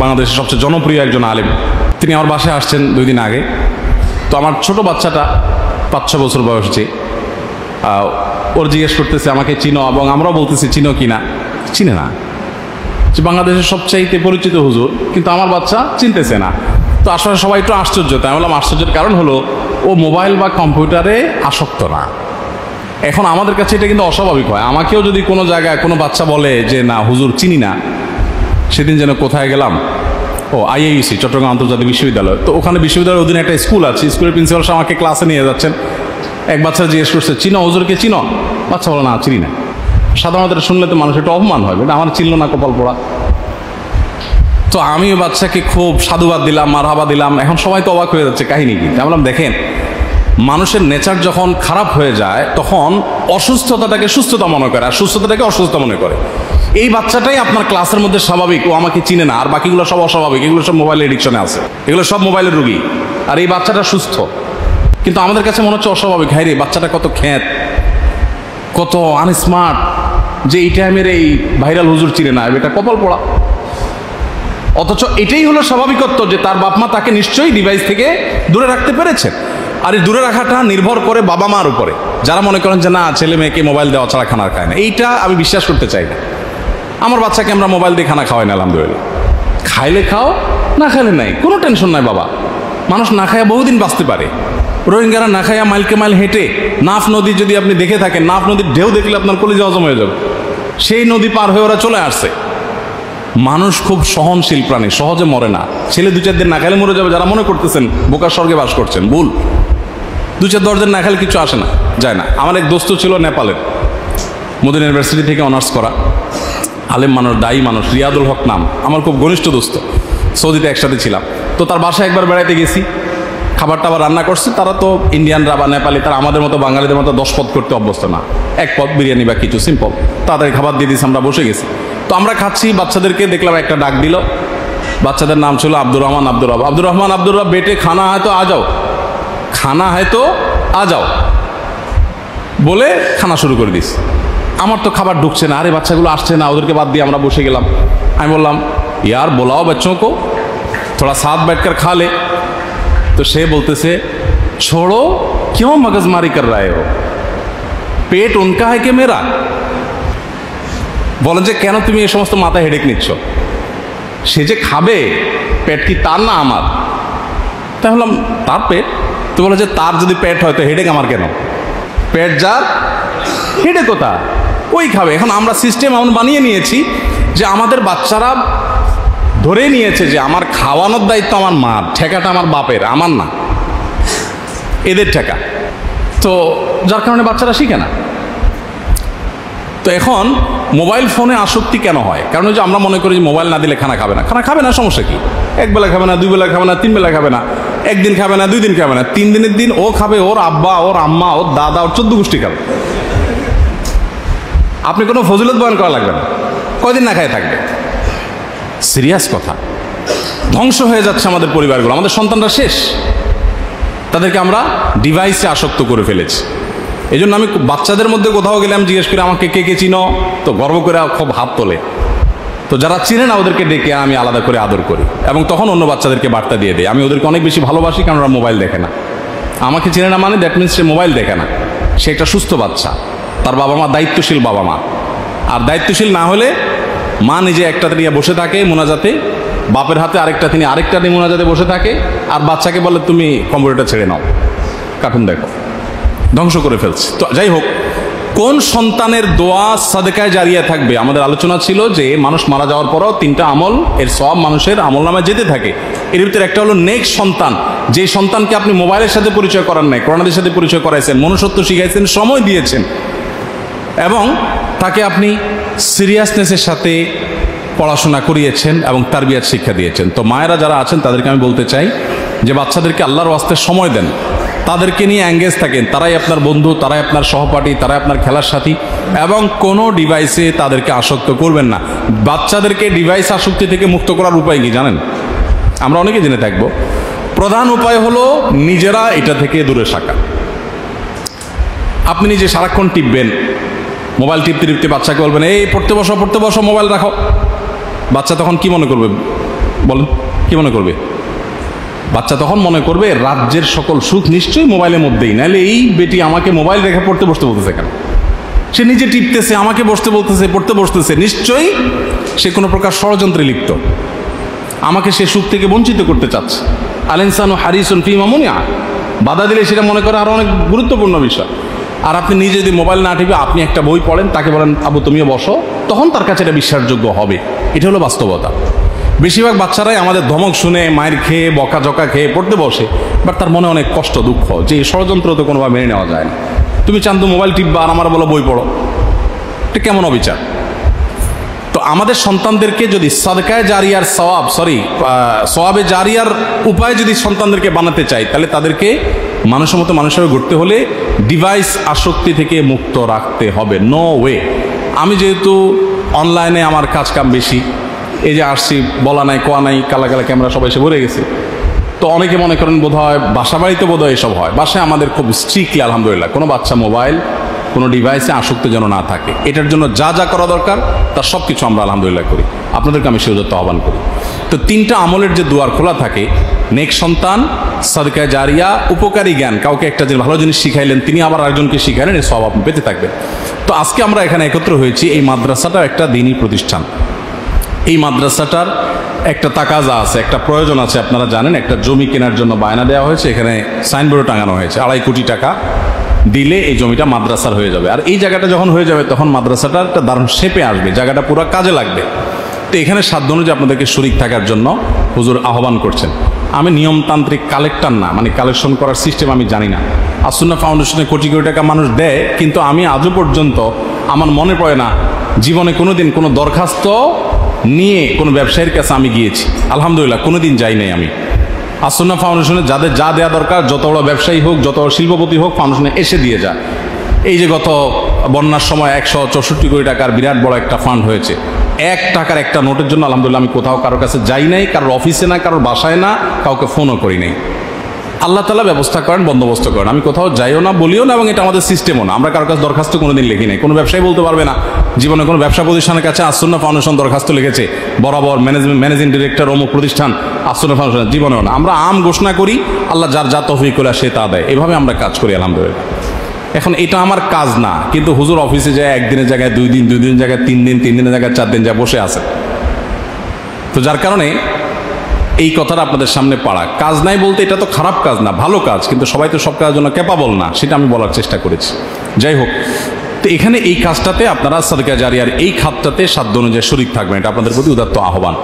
বাংলাদেশের সবচেয়ে জনপ্রিয় একজন আলেম। তিনি আমার বাসায় আসছেন 2 দিন আগে। তো আমার ছোট বাচ্চাটা 5-6 বছর বয়স, যে ওর জিজ্ঞেস করতেছে আমাকে চিনো, এবং আমরাও বলতেছি চিনো কিনা। চিনে না, যে বাংলাদেশের সবচাইতে পরিচিত হুজুর, কিন্তু আমার বাচ্চা চিনতেছে না। তো আসলে সবাই একটু আশ্চর্য। তাই বললাম আশ্চর্যের কারণ হলো ও মোবাইল বা কম্পিউটারে আসক্ত না। এখন আমাদের কাছে এটা কিন্তু অস্বাভাবিক হয়। আমাকেও যদি কোনো জায়গায় কোনো বাচ্চা বলে যে না হুজুর চিনি না, সেদিন যেন কোথায় গেলাম, ও IAUC চট্টগ্রাম আন্তর্জাতিক বিশ্ববিদ্যালয়। তো ওখানে বিশ্ববিদ্যালয়ের অধীনে একটা স্কুল আছে, স্কুলের প্রিন্সিপাল সাহেব আমাকে ক্লাসে নিয়ে যাচ্ছেন। এক বাচ্চা জিজ্ঞেস করছে চিনো হুজুরকে চিনো? বাচ্চা বলে না চিনি না। সাধারণত এটা শুনলে তো মানুষ একটু অপমান হয়, এটা আমার চিনল না, কপাল পোড়া। তো আমি বাচ্চাকে খুব সাধুবাদ দিলাম, মারহাবা দিলাম। এখন সবাই তো অবাক হয়ে যাচ্ছে, কাহিনী কি? আমি বললাম দেখেন, মানুষের নেচার যখন খারাপ হয়ে যায় তখন অসুস্থতাটাকে সুস্থতা মনে করে, আর সুস্থতাটাকে অসুস্থতা মনে করে। এই বাচ্চাটাই আপনার ক্লাসের মধ্যে স্বাভাবিক, ও আমাকে চিনে না, আর বাকিগুলো সব অস্বাভাবিক, এগুলো সব মোবাইল এডিকশনে আছে, এগুলো সব মোবাইলের রুগী, আর এই বাচ্চাটা সুস্থ। কিন্তু আমাদের কাছে মনে হচ্ছে অস্বাভাবিক। হায় রে, বাচ্চাটা কত খ্যাত, কত আনস্মার্ট, যে এই টাইমের এই ভাইরাল হুজুর চিনে না, এটা কপাল পোড়া। অথচ এটাই হলো স্বাভাবিকত্ব, যে তার বাপ মা তাকে নিশ্চয়ই ডিভাইস থেকে দূরে রাখতে পেরেছে। আর এই দূরে রাখাটা নির্ভর করে বাবা মার উপরে, যারা মনে করেন যে না ছেলে মেয়েকে মোবাইল দেওয়া ছাড়া খানা খায় না। এইটা আমি বিশ্বাস করতে চাই না। আমার বাচ্চাকে আমরা মোবাইল দিয়ে খানা খাওয়াই না, আলহামদুলিল্লাহ। খাইলে খাও, না খাইলে নাই, কোনো টেনশন নাই বাবা। মানুষ না খায়া বহুদিন বাঁচতে পারে। রোহিঙ্গারা না খায়া মাইলকে মাইল হেঁটে নাফ নদী যদি আপনি দেখে থাকেন, নাফ নদীর ঢেউ দেখলে আপনার কলিজা হজম হয়ে যাবে। সেই নদী পার হয়ে ওরা চলে আসছে। মানুষ খুব সহনশীল প্রাণী, সহজে মরে না। ছেলে 2-4 দিন না খাইলে মরে যাবে, যারা মনে করতেছেন বোকার স্বর্গে বাস করছেন, ভুল। 2-4-10 দিন না খাইলে কিছু আসে না, যায় না। আমার এক দোস্ত ছিল নেপালের, মদিনা ইউনিভার্সিটি থেকে অনার্স করা, আলেম মানুষ, দায়ী মানুষ, রিয়াদুল হক নাম, আমার খুব ঘনিষ্ঠ দোস্ত। সৌদিতে একসাথে ছিলাম। তো তার বাসায় একবার বেড়াইতে গেছি, খাবার টাবার রান্না করছে। তারা তো ইন্ডিয়ানরা বা নেপালি, তারা আমাদের মতো বাঙালিদের মতো 10 পদ করতে অভ্যস্ত না, 1 পদ বিরিয়ানি বা কিছু সিম্পল। তাদের খাবার দিয়ে দিয়েছে, আমরা বসে গেছি। তো আমরা খাচ্ছি, বাচ্চাদেরকে দেখলাম একটা ডাক দিল। বাচ্চাদের নাম ছিল আব্দুর রহমান, আব্দুর রব, আব্দুর রহমান, আব্দুর রব, বেটে খানা হয় তো আ যাও, খানা হয় তো আ যাও বলে খানা শুরু করে দিস। আমার তো খাবার ঢুকছে না, আরে বাচ্চাগুলো আসছে না, ওদেরকে বাদ দিয়ে আমরা বসে গেলাম। আমি বললাম ইয়ার বোলাও বাচ্চোं को थोड़ा साथ बैठकर खा ले। तो সে বলতেছে छोड़ो क्यों मगजमारी कर रहे हो, पेट उनका है कि मेरा। বলেন যে কেন তুমি এই সমস্ত মাথা হেডেক নিচ্ছ, সে যে খাবে পেট কি তার না আমার? তাই বললাম তার পেট। তো বলে যে তার যদি পেট হয় তো হেডেক আমার কেন? পেট যার, হেডেক কোথা, ওই খাবে। এখন আমরা সিস্টেম এমন বানিয়ে নিয়েছি যে আমাদের বাচ্চারা ধরে নিয়েছে যে আমার খাওয়ানোর দায়িত্ব আমার মার, ঠেকাটা আমার বাপের, আমার না, এদের ঠেকা। তো যার কারণে বাচ্চারা শিখে না। তো এখন মোবাইল ফোনে আসক্তি কেন হয়? কারণ যে আমরা মনে করি যে মোবাইল না দিলে খানা খাবে না। খানা খাবে না, সমস্যা কি? 1 বেলা খাবে না, 2 বেলা খাবে না, 3 বেলা খাবে না, 1 দিন খাবে না, 2 দিন খাবে না, 3 দিনের দিন ও খাবে, ওর আব্বা, ওর আম্মা, ওর দাদা, ওর 14 গোষ্ঠী খাবে। আপনি কোনো ফজিলত বয়ান করা লাগবে না, কয়দিন না খায় থাকবে। সিরিয়াস কথা, ধ্বংস হয়ে যাচ্ছে আমাদের পরিবারগুলো, আমাদের সন্তানরা শেষ। তাদেরকে আমরা ডিভাইসে আসক্ত করে ফেলেছি। এই জন্য আমি বাচ্চাদের মধ্যে কোথাও গেলে আমি জিজ্ঞেস করি আমাকে কে কে চিনো, তো গর্ব করে খুব হাত তোলে। তো যারা চিনে না ওদেরকে ডেকে আমি আলাদা করে আদর করি, এবং তখন অন্য বাচ্চাদেরকে বার্তা দিয়ে দিই। আমি ওদেরকে অনেক বেশি ভালোবাসি, কারণ ওরা মোবাইল দেখে না। আমাকে চিনে না মানে দ্যাট মিনস সে মোবাইল দেখে না, সে একটা সুস্থ বাচ্চা। তার বাবা মা দায়িত্বশীল বাবা মা, আর দায়িত্বশীল না হলে মা নিজে একটাতে নিয়ে বসে থাকে মোনাজাতে, বাপের হাতে আরেকটা, তিনি আরেকটা নিয়ে মোনাজাতে বসে থাকে, আর বাচ্চাকে বলে তুমি কম্পিউটারটা ছেড়ে নাও, কার্টুন দেখো। ধ্বংস করে ফেলছে। তো যাই হোক, কোন সন্তানের দোয়া সাদকায় জারিয়া থাকবে? আমাদের আলোচনা ছিল যে মানুষ মারা যাওয়ার পরও 3টা আমল, এর সব মানুষের আমল নামে যেতে থাকে। এর ভিতরে একটা হলো নেক সন্তান, যে সন্তানকে আপনি মোবাইলের সাথে পরিচয় করান নাই, কোরআনের সাথে পরিচয় করাইছেন, মনুষ্যত্ব শিখাইছেন, সময় দিয়েছেন, এবং তাকে আপনি সিরিয়াসনেসের সাথে পড়াশোনা করিয়েছেন এবং তারবিয়াত শিক্ষা দিয়েছেন। তো মায়েরা যারা আছেন তাদেরকে আমি বলতে চাই যে বাচ্চাদেরকে আল্লাহর ওয়াস্তে সময় দেন, তাদেরকে নিয়ে এঙ্গেজ থাকেন। তারাই আপনার বন্ধু, তারাই আপনার সহপাঠী, তারাই আপনার খেলার সাথী, এবং কোনো ডিভাইসে তাদেরকে আসক্ত করবেন না। বাচ্চাদেরকে ডিভাইস আসক্তি থেকে মুক্ত করার উপায় কি জানেন? আমরা অনেকে জেনে থাকবো। প্রধান উপায় হলো নিজেরা এটা থেকে দূরে থাকা। আপনি নিজে সারাক্ষণ টিপবেন, মোবাইল টিপতে টিপতে বাচ্চাকে বলবেন এই পড়তে বসো মোবাইল রাখো। বাচ্চা তখন কি মনে করবে? বলেন কি মনে করবে? বাচ্চা তখন মনে করবে রাজ্যের সকল সুখ নিশ্চয়ই মোবাইলের মধ্যেই, নাহলে এই বেটি আমাকে মোবাইল রেখে পড়তে বসতে বলতেছে কেন? সে নিজে টিপতেছে, আমাকে বসতে বলতেছে, পড়তে বসতেছে, নিশ্চয়ই সে কোনো প্রকার ষড়যন্ত্রে লিপ্ত, আমাকে সে সুখ থেকে বঞ্চিত করতে চাচ্ছে। আল ইনসানু হারিসুন ফি মা মুনিআ, বাধা দিলে সেটা মনে করে আরো অনেক গুরুত্বপূর্ণ বিষয়। আর আপনি নিজে যদি মোবাইল না টিপে আপনি একটা বই পড়েন, তাকে বলেন আবু তুমিও বসো, তখন তার কাছে এটা বিশ্বাসযোগ্য হবে। এটা হলো বাস্তবতা। বেশিরভাগ বাচ্চারাই আমাদের ধমক শুনে মায়ের খেয়ে বকাঝকা খেয়ে পড়তে বসে, বাট তার মনে অনেক কষ্ট দুঃখ যে এই ষড়যন্ত্র তো কোনোভাবে মেনে নেওয়া যায় না। তুমি চান তো মোবাইল টিপবা আর আমার বলো বই পড়ো, এটা কেমন অবিচার? তো আমাদের সন্তানদেরকে যদি সাদকায়ে জারিয়ার সওয়াবে জারিয়ার উপায় যদি সন্তানদেরকে বানাতে চাই, তাহলে তাদেরকে মানুষের মতো মানুষের গড়তে হলে ডিভাইস আসক্তি থেকে মুক্ত রাখতে হবে। No way. আমি যেহেতু অনলাইনে আমার কাজ কাম বেশি, এই যে আসছি, বলা নাই কোয়া নাই, কালা কালা ক্যামেরা সবাই এসে ভরে গেছে, তো অনেকে মনে করেন বোধ হয় বাসা বাড়িতে বোধ হয় এসব হয়। বাসায় আমাদের খুব স্ট্রিক্টলি আলহামদুলিল্লাহ কোনো বাচ্চা মোবাইল কোনো ডিভাইসে আসক্ত যেন না থাকে, এটার জন্য যা যা করা দরকার তার সব কিছু আমরা আলহামদুলিল্লাহ করি। আপনাদেরকে আমি সেজন্য আহ্বান করি। তো তিনটা আমলের যে দুয়ার খোলা থাকে, নেক সন্তান, সাদকায়ে জারিয়া, উপকারী জ্ঞান, কাউকে একটা যে ভালো জিনিস শিখাইলেন তিনি আবার আরেকজনকে শিখাইলেন, এর সব আপনি পেতে থাকবেন। তো আজকে আমরা এখানে একত্র হয়েছি, এই মাদ্রাসাটা একটা দ্বীনী প্রতিষ্ঠান। এই মাদ্রাসাটার একটা তাকাজা আছে, একটা প্রয়োজন আছে। আপনারা জানেন একটা জমি কেনার জন্য বায়না দেওয়া হয়েছে, এখানে সাইনবোর্ডও টাঙানো হয়েছে, 2.5 কোটি টাকা দিলে এই জমিটা মাদ্রাসার হয়ে যাবে। আর এই জায়গাটা যখন হয়ে যাবে তখন মাদ্রাসাটা একটা দারুণ শেপে আসবে, জায়গাটা পুরো কাজে লাগবে। তো এখানে সাধ্য অনুযায়ী আপনাদেরকে শরীক থাকার জন্য হুজুর আহ্বান করছেন। আমি নিয়মতান্ত্রিক কালেক্টর না, মানে কালেকশন করার সিস্টেম আমি জানি না। আসুন্নাহ ফাউন্ডেশনে কোটি কোটি টাকা মানুষ দেয়, কিন্তু আমি আজও পর্যন্ত আমার মনে পড়ে না জীবনে কোনোদিন কোনো দরখাস্ত নিয়ে কোনো ব্যবসায়ীর কাছে আমি গিয়েছি। আলহামদুলিল্লাহ কোনোদিন যাই নাই আমি। আসুন্নাহ ফাউন্ডেশনে যাদের যা দেওয়া দরকার, যত বড় ব্যবসায়ী হোক, যত বড় শিল্পপতি হোক, ফাউন্ডেশনে এসে দিয়ে যায়। এই যে গত বন্যার সময় 164 কোটি টাকার বিরাট বড় একটা ফান্ড হয়েছে, 1 টাকার একটা নোটের জন্য আলহামদুলিল্লাহ আমি কোথাও কারোর কাছে যাই নাই, কারোর অফিসে না, কারোর বাসায় না, কাউকে ফোনও করি নাই। আল্লাহ তাআলা ব্যবস্থা করেন, বন্দোবস্ত করেন। আমি কোথাও যাইও না, বলিও না, এবং এটা আমাদের সিস্টেমও না। আমরা কারোর কাছে দরখাস্ত কোনোদিন লিখি নাই। কোনো ব্যবসায়ী বলতে পারবে না জীবনে কোনো ব্যবসা প্রতিষ্ঠানের কাছে আসুন্নাহ ফাউন্ডেশন দরখাস্ত লিখেছে, বরাবর ম্যানেজিং ডিরেক্টর অমুক প্রতিষ্ঠান আসুন্নাহ ফাউন্ডেশন, জীবনেও না। আমরা আম ঘোষণা করি, আল্লাহ যার যা তৌফিক করে সে তা দেয়, এভাবে আমরা কাজ করি আলহামদুলিল্লাহ। এখন এটা আমার কাজ না, কিন্তু হুজুর অফিসে যায় একদিনের জায়গায় 2 দিন, 2 দিনের জায়গায় 3 দিন, 3 দিনের জায়গায় 4 দিন যায় বসে আছে। তো যার কারণে এই কথাটা আপনাদের সামনে পাড়া। কাজ নাই বলতে এটা তো খারাপ কাজ না, ভালো কাজ, কিন্তু সবাই তো সব কাজের জন্য ক্যাপাবল না, সেটা আমি বলার চেষ্টা করেছি। যাই হোক, তো এখানে এই কাজটাতে আপনারা সাদকায়ে জারিয়ার এই খাতটাতে সাধ্য অনুযায়ী শরীক থাকবেন, এটা আপনাদের প্রতি উদাত্ত আহ্বান।